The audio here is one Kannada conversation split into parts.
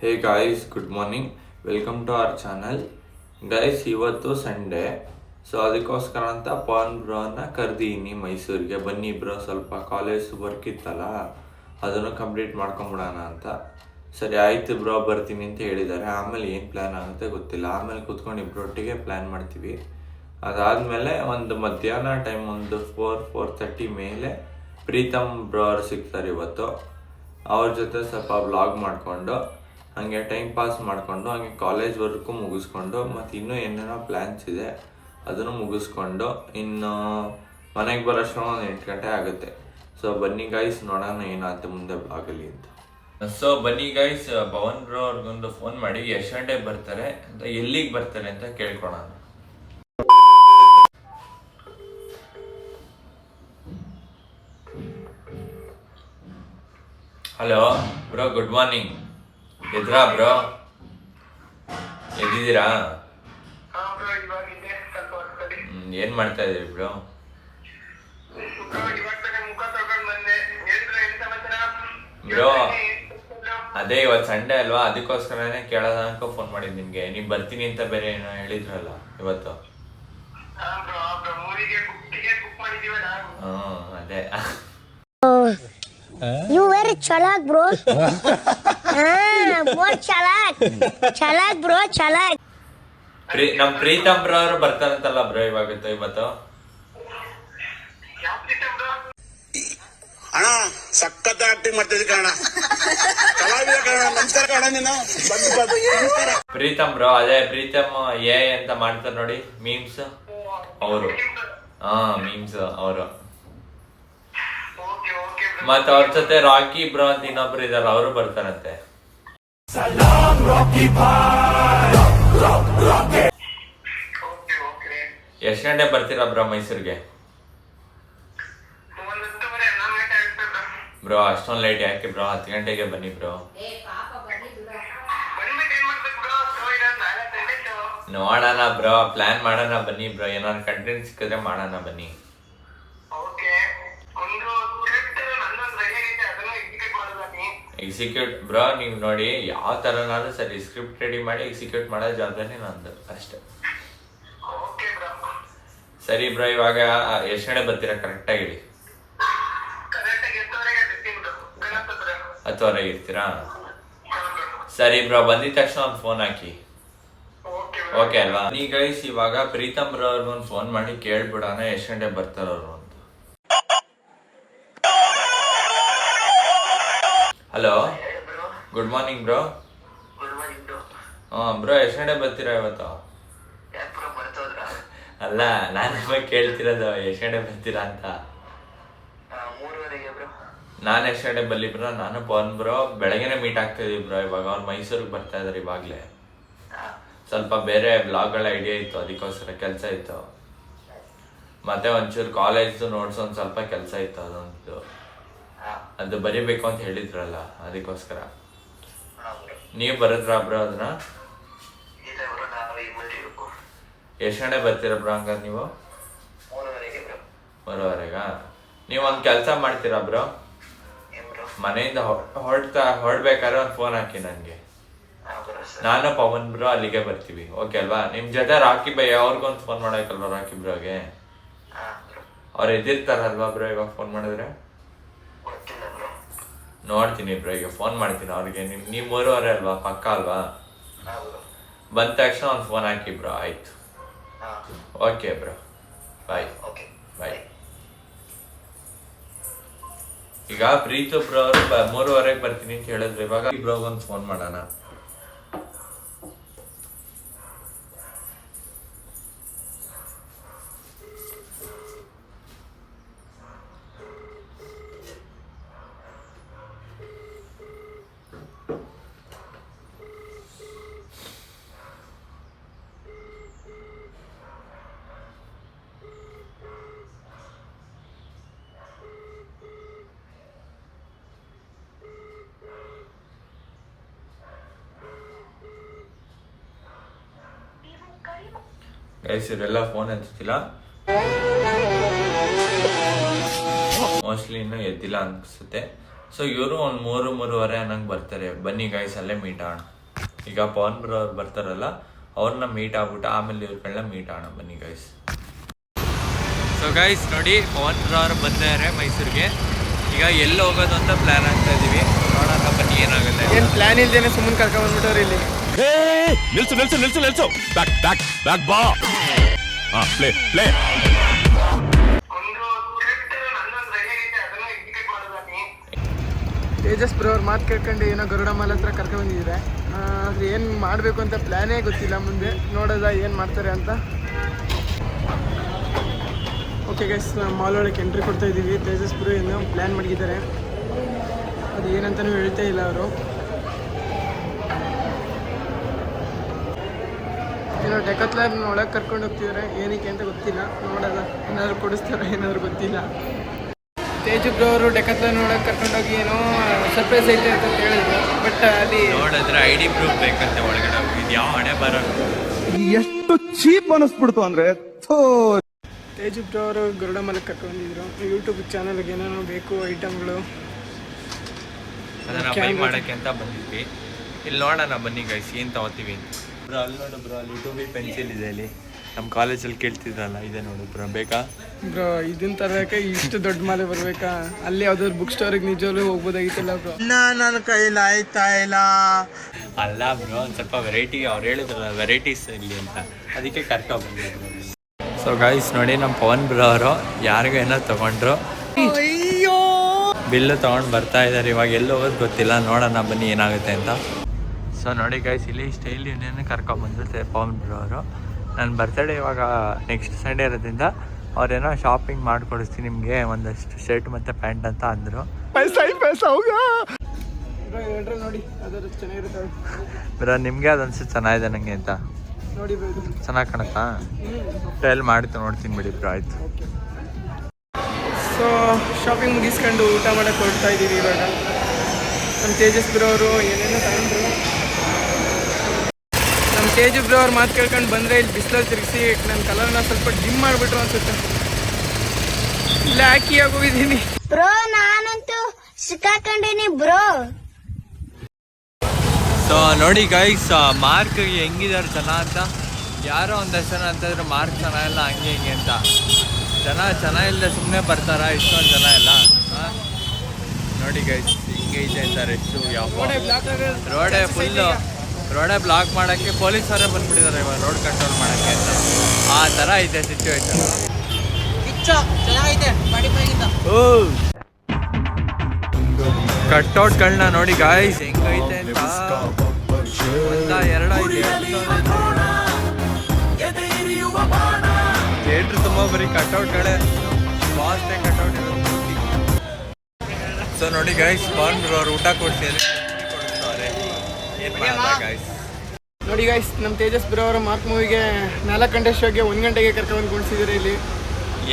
Hey guys, good morning. Welcome to our channel. Guys, ಇವತ್ತು ಸಂಡೇ, ಸೊ ಅದಕ್ಕೋಸ್ಕರ ಅಂತ ಪವನ್ ಬ್ರೋನ ಕರೆದಿದ್ದೀನಿ ಮೈಸೂರಿಗೆ. ಬನ್ನಿ ಬ್ರೋ, ಸ್ವಲ್ಪ ಕಾಲೇಜ್ ವರ್ಕ್ ಇತ್ತಲ್ಲ, ಅದನ್ನು ಕಂಪ್ಲೀಟ್ ಮಾಡ್ಕೊಂಬಿಡೋಣ ಅಂತ. ಸರಿ ಆಯಿತು ಬ್ರೋ, ಬರ್ತೀನಿ ಅಂತ ಹೇಳಿದ್ದಾರೆ. ಆಮೇಲೆ ಏನು ಪ್ಲ್ಯಾನ್ ಆಗುತ್ತೆ ಗೊತ್ತಿಲ್ಲ. ಆಮೇಲೆ ಕೂತ್ಕೊಂಡು ಇಬ್ಬರೊಟ್ಟಿಗೆ ಪ್ಲ್ಯಾನ್ ಮಾಡ್ತೀವಿ. ಅದಾದಮೇಲೆ ಒಂದು ಮಧ್ಯಾಹ್ನ ಟೈಮ್ ಒಂದು 4:30 ಮೇಲೆ ಪ್ರೀತಮ್ ಬ್ರೋ ಅವ್ರು ಸಿಗ್ತಾರೆ ಇವತ್ತು. ಅವ್ರ ಜೊತೆ ಸ್ವಲ್ಪ ವ್ಲಾಗ್ ಮಾಡಿಕೊಂಡು ಹಾಗೆ ಟೈಮ್ ಪಾಸ್ ಮಾಡಿಕೊಂಡು ಹಾಗೆ ಕಾಲೇಜ್ ವರ್ಕು ಮುಗಿಸ್ಕೊಂಡು ಮತ್ತು ಇನ್ನೂ ಏನೇನೋ ಪ್ಲ್ಯಾನ್ಸ್ ಇದೆ ಅದನ್ನು ಮುಗಿಸ್ಕೊಂಡು ಇನ್ನು ಮನೆಗೆ ಬರೋಷ್ಟು ಒಂದು 8 ಗಂಟೆ ಆಗುತ್ತೆ. ಸೊ ಬನ್ನಿ ಗೈಸ್, ನೋಡೋಣ ಏನಾಗುತ್ತೆ ಮುಂದೆ ಬ್ಲಾಗಲ್ಲಿ ಅಂತ. ಸೊ ಬನ್ನಿ ಗೈಸ್, ಪವನ್ ಬ್ರೋ ಅವ್ರಿಗೊಂದು ಫೋನ್ ಮಾಡಿ ಎಷ್ಟು ಗಂಟೆಗೆ ಬರ್ತಾರೆ ಅಂತ, ಎಲ್ಲಿಗೆ ಬರ್ತಾರೆ ಅಂತ ಕೇಳ್ಕೊಳೋಣ. Hello bro, good morning. ಎದ್ರಾ ಬ್ರೋ? ಎದ್ದಿದ್ದೀರಾ? ಏನ್ ಮಾಡ್ತಾ ಇದೀರಿ ಬ್ರೋ? ಬ್ರೋ ಅದೇ ಇವತ್ತು ಸಂಡೇ ಅಲ್ವಾ, ಅದಕ್ಕೋಸ್ಕರನೇ ಕೇಳೋಣ ಅಂತ ಫೋನ್ ಮಾಡಿದ್ದು ನಿಮ್ಗೆ. ನೀವು ಬರ್ತೀನಿ ಅಂತ ಬೇರೆ ಏನೋ ಹೇಳಿದ್ರಲ್ಲ ಇವತ್ತು. ಅದೇ You very chalak, bro. More chalak, bro, chalak. ನಮ್ ಪ್ರೀತಮ್ ಬ್ರೋ ಅವರು ಬರ್ತಾರಂತಲ್ಲ ಬ್ರೋ ಇವತ್ತು. ಅಣ್ಣ ಸಖತ್ ಆಕ್ಟಿಂಗ್ ಮಾಡ್ತಿದ್ದೆ ಕಣ, ಕಲಾವಿದ ಕಣ. ನಮಸ್ಕಾರ ಕಣ, ನೀನು ಪ್ರೀತಮ್ ಬ್ರೋ, ಅದೇ ಪ್ರೀತಮ್ ಅಂತ ಮಾಡ್ತಾರೆ ನೋಡಿ ಮೀಮ್ಸ್, ಅವರು. ಮೀಮ್ಸ್ ಅವರು. ಮತ್ತ ಅವ್ರ ಜೊತೆ ರಾಕಿ ಬ್ರೋ ಅಂತ ಇನ್ನೊಬ್ರು ಇದಾರ, ಅವರು ಬರ್ತಾರಂತೆ. ಎಷ್ಟ್ ಗಂಟೆ ಬರ್ತೀರಾ ಬ್ರೋ ಮೈಸೂರಿಗೆ? ಬ್ರೋ ಅಷ್ಟೊಂದು ಲೇಟ್ ಯಾಕೆ ಬ್ರೋ? 10 ಗಂಟೆಗೆ ಬನ್ನಿ ಬ್ರೋ. ನೋಡೋಣ ಬ್ರೋ, ಪ್ಲಾನ್ ಮಾಡೋಣ ಬನ್ನಿ ಬ್ರೋ. ಏನಾದ್ರು ಕಂಟೆಂಟ್ ಸಿಕ್ಕಿದ್ರೆ ಮಾಡೋಣ ಬನ್ನಿ. ಎಕ್ಸಿಕ್ಯೂಟ್ ಬ್ರೋ, ನೀವು ನೋಡಿ ಯಾವ ಥರನಾದ್ರೂ ಸರಿ ಸ್ಕ್ರಿಪ್ಟ್ ರೆಡಿ ಮಾಡಿ ಎಕ್ಸಿಕ್ಯೂಟ್ ಮಾಡೋ ಜವಾಬ್ದಾರಿ ನಂದು ಅಷ್ಟೇ. ಸರಿ ಬ್ರೋ, ಇವಾಗ ಎಷ್ಟು ಗಂಟೆ ಬರ್ತೀರಾ ಕರೆಕ್ಟಾಗಿ ಹೇಳಿ? 10:00 ಇರ್ತೀರಾ? ಸರಿ ಬ್ರೋ, ಬಂದಿದ ತಕ್ಷಣ ಒಂದು ಫೋನ್ ಹಾಕಿ. ಓಕೆ ಅಲ್ವಾ? ನೀ ಗೈಸ್, ಇವಾಗ ಪ್ರೀತಮ್ ಬ್ರೋ ಅವ್ರಿಗೊಂದು ಫೋನ್ ಮಾಡಿ ಕೇಳ್ಬಿಡೋಣ ಎಷ್ಟು ಗಂಟೆ ಬರ್ತಾರ ಅವರು ಅಂತ. Hello, good morning bro. Bro ಎಷ್ಟು ಗಂಟೆ ಬರ್ತೀರಾ ಇವತ್ತು? ಅಲ್ಲ, ನಾನು ಇವಾಗ ಕೇಳ್ತಿರೋದು ಎಷ್ಟು ಗಂಟೆ ಬರ್ತೀರಾ ಅಂತ. ನಾನು ಎಷ್ಟು ಗಂಟೆ ಬಲ್ಲಿ ಬ್ರೋ? ನಾನು ಪವನ್ ಬ್ರೋ ಬೆಳಗ್ಗೆನೆ ಮೀಟ್ ಆಗ್ತಾ ಇದೀವಿ ಬ್ರೋ. ಇವಾಗ ಅವ್ರು ಮೈಸೂರಿಗೆ ಬರ್ತಾ ಇದಾರೆ ಇವಾಗಲೇ. ಸ್ವಲ್ಪ ಬೇರೆ ಬ್ಲಾಗ್ಗಳ ಐಡಿಯಾ ಇತ್ತು, ಅದಕ್ಕೋಸ್ಕರ ಕೆಲಸ ಇತ್ತು. ಮತ್ತೆ ಒಂಚೂರು ಕಾಲೇಜ್ದು ನೋಟ್ಸ್ ಒಂದು ಸ್ವಲ್ಪ ಕೆಲಸ ಇತ್ತು, ಅದು ಬರಿಬೇಕು ಅಂತ ಹೇಳಿದ್ರಲ್ಲ, ಅದಕ್ಕೋಸ್ಕರ. ನೀವು ಬರದ್ರಾ ಬ್ರೋ ಅದನ್ನ? ಎಷ್ಟು ಗಂಟೆ ಬರ್ತೀರಾ ಬ್ರೋ ಹಂಗಾರೆ ನೀವು? 3:30ಗಾ? ನೀವು ಒಂದು ಕೆಲಸ ಮಾಡ್ತೀರಾ ಬ್ರೋ? ಮನೆಯಿಂದ ಹೊರಡ್ಬೇಕಾದ್ರೆ ಒಂದು ಫೋನ್ ಹಾಕಿ ನನಗೆ. ನಾನು ಪವನ್ ಬ್ರೋ ಅಲ್ಲಿಗೆ ಬರ್ತೀವಿ, ಓಕೆ ಅಲ್ವಾ? ನಿಮ್ಮ ಜೊತೆ ರಾಕಿ ಬೈ ಅವ್ರಿಗೊಂದು ಫೋನ್ ಮಾಡೋಕಲ್ವಾ? ರಾಕಿ ಬ್ರೋಗೆ ಅವ್ರು ಎದ್ದಿರ್ತಾರಲ್ವಾ ಬ್ರೋ ಇವಾಗ ಫೋನ್ ಮಾಡಿದ್ರೆ? ನೋಡ್ತೀನಿ ಬ್ರೋ, ಈಗ ಫೋನ್ ಮಾಡ್ತೀನಿ ಅವ್ರಿಗೆ. ನೀವು 3:30 ಅಲ್ವಾ, ಪಕ್ಕ ಅಲ್ವಾ? ಬಂದ ತಕ್ಷಣ ಒಂದು ಫೋನ್ ಹಾಕಿ ಬ್ರೋ. ಆಯ್ತು, ಓಕೆ ಬ್ರೋ, ಬಾಯ್ ಬಾಯ್. ಈಗ ಪ್ರೀತು ಬ್ರೋ ಅವರು 3:30 ಬರ್ತೀನಿ ಅಂತ ಹೇಳಿದ್ರು. ಇವಾಗ ಬ್ರೋಗ್ ಒಂದು ಫೋನ್ ಮಾಡೋಣ. ಗೈಸ್, ಇವರೆಲ್ಲ ಫೋನ್ ಎತ್ತಿಲ್ಲ, ಮೋಸ್ಟ್ಲಿ ಇನ್ನೂ ಎದ್ದಿಲ್ಲ ಅನ್ಸುತ್ತೆ. ಸೊ ಇವರು ಒಂದು 3-3:30 ಅನ್ನಂಗೆ ಬರ್ತಾರೆ. ಬನ್ನಿ ಗೈಸ್ ಅಲ್ಲೇ ಮೀಟ್ ಆಗೋಣ. ಈಗ ಪವನ್ ಬ್ರೋ ಅವ್ರು ಬರ್ತಾರಲ್ಲ ಅವ್ರನ್ನ ಮೀಟ್ ಆಗ್ಬಿಟ್ಟು ಆಮೇಲೆ ಇವ್ರಗಳನ್ನ ಮೀಟ್ ಆಗೋಣ. ಬನ್ನಿ ಗೈಸ್. ಸೊ ಗೈಸ್ ನೋಡಿ, ಪವನ್ ಬ್ರೋ ಅವರು ಬಂದಿದ್ದಾರೆ ಮೈಸೂರಿಗೆ. ಈಗ ಎಲ್ಲಿ ಹೋಗೋದು ಅಂತ ಪ್ಲಾನ್ ಆಗ್ತಾ ಇದೀವಿ. ನೋಡೋಣ ಬನ್ನಿ ಏನಾಗುತ್ತೆ. ಏನು ಪ್ಲಾನ್ ಇಲ್ದೇನೆ ಸುಮ್ಮನೆ ಕರ್ಕೊಂಡ್ ಬಂದ್ಬಿಟ್ಟವ್ರು ಇಲ್ಲಿ. ನಿಲ್ಸು ನಿಲ್ಸು ನಿಲ್ಸು ನಿಲ್ಸು ಬ್ಯಾಕ್ ಬ್ಯಾಕ್ ಬ್ಯಾಕ್ ಬಾ. Play play. ತೇಜಸ್ ಬ್ರೋ ಅವ್ರ ಮಾತು ಕೇಳ್ಕೊಂಡು ಏನೋ ಗರುಡ ಮಾಲ್ ಹತ್ರ ಕರ್ಕೊಂಡ್ ಬಂದಿದ್ದಾರೆ. ಆದ್ರೆ ಏನು ಮಾಡಬೇಕು ಅಂತ ಪ್ಲಾನೇ ಗೊತ್ತಿಲ್ಲ. ಮುಂದೆ ನೋಡೋದ ಏನು ಮಾಡ್ತಾರೆ ಅಂತ. ಓಕೆ ಗೈಸ್, ಮಾಲ್ ಒಳಗೆ ಎಂಟ್ರಿ ಕೊಡ್ತಾ ಇದ್ದೀವಿ. ತೇಜಸ್ ಬ್ರೋ ಏನೋ ಪ್ಲ್ಯಾನ್ ಮಾಡಿದ್ದಾರೆ, ಅದು ಏನಂತನೂ ಹೇಳ್ತಾ ಇಲ್ಲ ಅವರು. ಏನೋ ಡೆಕತ್ಲಾನ್ ಒಳಗೆ ಕರ್ಕೊಂಡು ಹೋಗ್ತಿದ್ದಾರೆ, ಏನಕ್ಕೆ ಅಂತ ಗೊತ್ತಿಲ್ಲ. ನೋಡೋದ ಏನಾದ್ರು ಕೊಡಿಸ್ತಾರೆ ಏನಾದ್ರು ಗೊತ್ತಿಲ್ಲ. ತೇಜು ಬ್ರೋ ಅವರು ಡೆಕತ್ಲಾನ್ ಒಳಗೆ ಕರ್ಕೊಂಡೋಗಿ ಏನೋ ಸರ್ಪ್ರೈಸ್ ಐತೆ ಅಂತ ಹೇಳಿದ್ರು. ಬಟ್ ಅಲ್ಲಿ ನೋಡಿದ್ರೆ ಐಡಿ ಪ್ರೂಫ್ ಬೇಕಂತೆ ಒಳಗಡೆ. ಇದು ಯಾವ ಹಣೆ ಬರೋದು ಎಷ್ಟು ಚೀಪ್ ಅನಿಸ್ಬಿಡ್ತು ಅಂದ್ರೆ. ತೇಜು ಬ್ರೋ ಅವರು ಗರುಡ ಮಲಕ್ಕೆ ಕರ್ಕೊಂಡಿದ್ರು. ಯೂಟ್ಯೂಬ್ ಚಾನಲ್ಗೆ ಏನೇನೋ ಬೇಕು ಐಟಮ್ಗಳು ಅದನ್ನ ಬೈ ಮಾಡಕ್ಕೆ ಅಂತ ಬಂದಿದ್ವಿ. ಇಲ್ಲಿ ನೋಡೋಣ ಬನ್ನಿ ಗೈಸ್ ಏನು ತಗೋತೀವಿ ಅಂತ. ಬ್ರೋ ಅಲ್ಲಿ ನೋಡು ಬ್ರೋ, ಅಲ್ಲಿ 2B ಪೆನ್ಸಿಲ್ ಇದೆ. ಅಲ್ಲಿ ನಮ್ಮ ಕಾಲೇಜಲ್ಲಿ ಕೇಳ್ತಿದ್ರಲ್ಲ, ಇದೆ ನೋಡು ಬ್ರೋ. ಬೇಕಾ ಬ್ರೋ? ಇದನ್ನ ತರಕ್ಕೆ ಇಷ್ಟು ದೊಡ್ಡ ಮಾಲೆ ಬರ್ಬೇಕಾ? ಅಲ್ಲಿ ಯಾವ್ದಾದ್ರು ಬುಕ್ ಸ್ಟೋರಿಗೆ ನಿಜವಾಗ್ಲೂ ಹೋಗ್ಬೋದಾಗಿತ್ತಲ್ಲ ಬ್ರೋ. ನನ್ನ ಕೈಲಿ ಆಯ್ತಾ ಇಲ್ಲ. ಅಲ್ಲ ಬ್ರೋ, ಒಂದು ಸ್ವಲ್ಪ ವೆರೈಟಿ ಅವ್ರು ಹೇಳಿದ್ರಲ್ಲ ವೆರೈಟೀಸ್ ಇಲ್ಲಿ ಅಂತ, ಅದಕ್ಕೆ ಕರ್ಕೊಂಡು ಬಂದಿದ್ರು. ಸೊ ಗೈಸ್ ನೋಡಿ, ನಮ್ಮ ಪವನ್ ಬ್ರೋ ಅವರು ಯಾರಿಗೂ ಏನೋ ತೊಗೊಂಡ್ರು. ಬಿಲ್ಲು ತೊಗೊಂಡು ಬರ್ತಾ ಇದ್ದಾರೆ. ಇವಾಗ ಎಲ್ಲಿ ಹೋಗೋದು ಗೊತ್ತಿಲ್ಲ, ನೋಡೋಣ ಬನ್ನಿ ಏನಾಗುತ್ತೆ ಅಂತ. ಸೊ ನೋಡಿ ಗೈಸ್, ಇಲ್ಲಿ ಸ್ಟೈಲ್ ಯೂನಿಯನ್ ಕರ್ಕೊಂಡ್ಬಂದ್ರು ಪವನ್ ಬ್ರೋ ಅವರು. ನನ್ನ ಬರ್ತಡೇ ಇವಾಗ ನೆಕ್ಸ್ಟ್ ಸಂಡೇ ಇರೋದ್ರಿಂದ ಅವ್ರೇನೋ ಶಾಪಿಂಗ್ ಮಾಡಿಕೊಡಿಸ್ತೀನಿ ನಿಮಗೆ ಒಂದಷ್ಟು ಶರ್ಟ್ ಮತ್ತು ಪ್ಯಾಂಟ್ ಅಂತ ಅಂದರು. ಬ್ರೋ ನೋಡಿ, ಅದ್ರ ಚೆನ್ನಾಗಿರುತ್ತೆ ಬ್ರೋ. ನಿಮಗೆ ಅದನ್ಸು ಚೆನ್ನಾಗಿದೆ ನನಗೆ ಅಂತ. ನೋಡಿ ಬ್ರೋ, ಇದು ಚೆನ್ನಾಗಿ ಕಾಣುತ್ತಾ? ಟ್ರೈಲ್ ಮಾಡಿತ್ತು, ನೋಡ್ತೀನಿ ಬಿಡಿ ಬ್ರೋ. ಆಯಿತು. ಸೊ ಶಾಪಿಂಗ್ ಮುಗಿಸ್ಕೊಂಡು ಊಟ ಮಾಡೋಕ್ಕೆ ಹೊರಡ್ತಾ ಇದ್ದೀವಿ ಇವಾಗ. ನಮ್ಮ ತೇಜಸ್ ಬ್ರೋ ಅವರು ಏನೇನೋ ತಗೊಂಡ್ರು. ನಮ್ಮ ತೇಜು ಬ್ರೋ ಅವ್ರ ಮಾತು ಕೇಳ್ಕೊಂಡು ಬಂದರೆ ಇಲ್ಲಿ ಬಿಸಿಲಲ್ಲಿ ತಿರುಗಿಸಿ ನನ್ನ ಕಲರ್ನ ಸ್ವಲ್ಪ ಡಿಮ್ ಮಾಡಿಬಿಟ್ರು ಅನ್ಸುತ್ತೆ. ಬ್ಲ್ಯಾಕಿ ಆಗೋಗಿದ್ದೀನಿ ಬ್ರೋ. ನಾನಂತೂ ಸಿಕ್ಕಾಕೊಂಡೀನಿ ಬ್ರೋ. ಸೊ ನೋಡಿ ಗೈಸ್, ಮಾರ್ಕ್ ಹೆಂಗಿದ್ದಾರೆ ಜನ ಅಂತ. ಯಾರೋ ಒಂದಷ್ಟು ಜನ ಅಂತಂದ್ರೆ ಮಾರ್ಕ್ ಚೆನ್ನಾಗಿಲ್ಲ ಹಂಗೆ ಹಿಂಗೆ ಅಂತ. ಜನ ಚೆನ್ನಾಗಿಲ್ಲದೆ ಸುಮ್ಮನೆ ಬರ್ತಾರ ಇಷ್ಟೊಂದು ಜನ ಎಲ್ಲ. ನೋಡಿ ಗೈಸ್ ಹಿಂಗೆ ಇದೆ ಅಂತ ರೆಸ್ಟು. ಯಾವ ರೋಡೇ ಫುಲ್ಲು, ರೋಡೇ ಬ್ಲಾಕ್ ಮಾಡೋಕ್ಕೆ ಪೊಲೀಸರೇ ಬಂದ್ಬಿಟ್ಟಿದ್ದಾರೆ ಇವಾಗ ರೋಡ್ ಕಂಟ್ರೋಲ್ ಮಾಡೋಕ್ಕೆ ಅಂತ. ಆ ಥರ ಇದೆ ಸಿಚುವೇಶನ್. ಕಟ್ಔಟ್ಗಳನ್ನ ನೋಡಿ ಗಾಯ್ಸ್ ಹೆಂಗೈತೆ ಅಂತ. ಒಂದ ಎರಡು ಐತೆ ಥಿಯೇಟ್ರ್ ತುಂಬ ಬರೀ ಕಟ್ಔಟ್ಗಳೇ, ಬಾಸ್ತೆ ಕಟ್ಔಟ್ ಇರೋದು. ಸೊ ನೋಡಿ ಗೈಸ್, ಪವನ್ ಬ್ರೋ ಅವ್ರು ಊಟ ಕೊಡ್ತಾರೆ. ಏನು ಮಾಡಲ್ಲ ಗೈಸ್. ನೋಡಿ ಗೈಸ್, ನಮ್ಮ ತೇಜಸ್ ಬ್ರೋ ಅವರ ಮಾರ್ಕ್ ಮೂವಿಗೆ 4 ಗಂಟೆ ಶೋಗೆ 1 ಗಂಟೆಗೆ ಕರ್ಕೊಂಡು ಕುಣಿಸಿದ್ದಾರೆ ಇಲ್ಲಿ.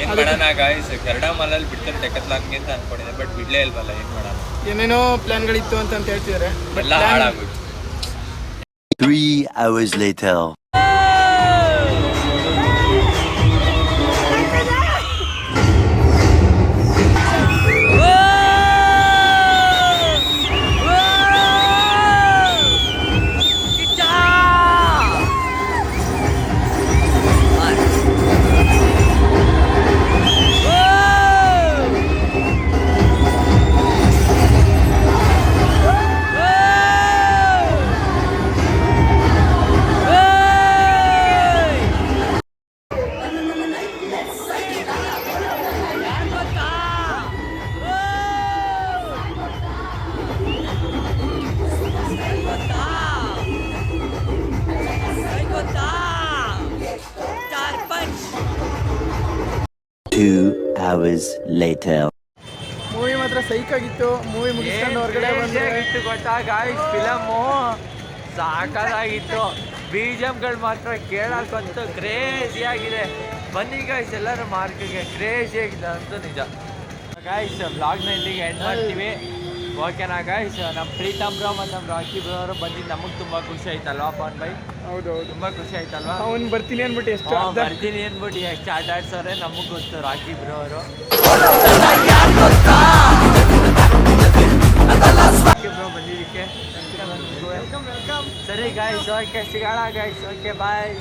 ಏನು ಮಾಡೋಣ ಗಾಯ್ಸ್, ಕನ್ನಡ ಮಾಲಲ್ಲಿ ಬಿಡ್ತಾರೆ ಡೆಕತ್ಲಾನ್ಗೆ ಅಂತ ಅನ್ಕೊಂಡಿದ್ದೆ, ಬಟ್ ಬಿಡ್ಲೇ ಇಲ್ವಲ್ಲ. ಏನು ಮಾಡೋಣ, ಏನೇನೋ ಪ್ಲಾನ್ಗಳಿತ್ತು ಅಂತ ಹೇಳ್ತಿದ್ದಾರೆ. ಎಲ್ಲ ಹಾಳಾಗೋಯ್ತು. 3 hours later. Hours later. Movie ಮಾತ್ರ ಸೈಕ್ ಆಗಿತ್ತು. ಮೂವಿ ಮುಗಿಸ್ಕೊಂಡು ಹೊರಗಡೆ ಬಂದಿತ್ತು ಗೊತ್ತಾ ಗಾಯ್ಸ್, ಫಿಲಮು ಸಾಕಾಗಿತ್ತು. BGMಗಳು ಮಾತ್ರ ಕೇಳಕ್ಕಂತೂ ಕ್ರೇಜಿ ಆಗಿದೆ. ಬನ್ನಿ ಗಾಯ್ಸ್ ಎಲ್ಲರೂ ಮಾರ್ಕಿಗೆ, ಕ್ರೇಜಿ ಆಗಿದೆ ಅಂತೂ ನಿಜ. ಗಾಯ್ಸ್ ವ್ಲಾಗ್ನ ಇಲ್ಲಿಗೆ ಎಂಡ್ ಮಾಡ್ತೀವಿ, ಓಕೆನಾ ಗಾಯ್ಸ್? ನಮ್ಮ ಪ್ರೀತಮ್ ಬ್ರೋ ಮತ್ತು ನಮ್ಮ ರಾಕಿ ಬ್ರೋ ಅವರು ಬಂದಿದ್ದು ನಮಗೆ ತುಂಬ ಖುಷಿ ಆಯ್ತಲ್ವಾ ಪವನ್ ಬೈ? ಹೌದು, ತುಂಬ ಖುಷಿ ಆಯ್ತಲ್ವಾ? ಅವ್ನು ಬರ್ತೀನಿ ಅಂದ್ಬಿಟ್ಟು ಎಷ್ಟು ಬರ್ತೀನಿ ಅಂದ್ಬಿಟ್ಟು ಎಷ್ಟು ಆಟಾಡ್ಸೋರೆ ನಮಗೆ ಗೊತ್ತು ರಾಕಿ ಬ್ರೋ ಅವರು. ವೆಲ್ಕಮ್ ಸರಿ ಗಾಯ್ಸ್, ಓಕೆ ಸಿಗೋಣ ಗಾಯ್ಸ್, ಓಕೆ ಬಾಯ್.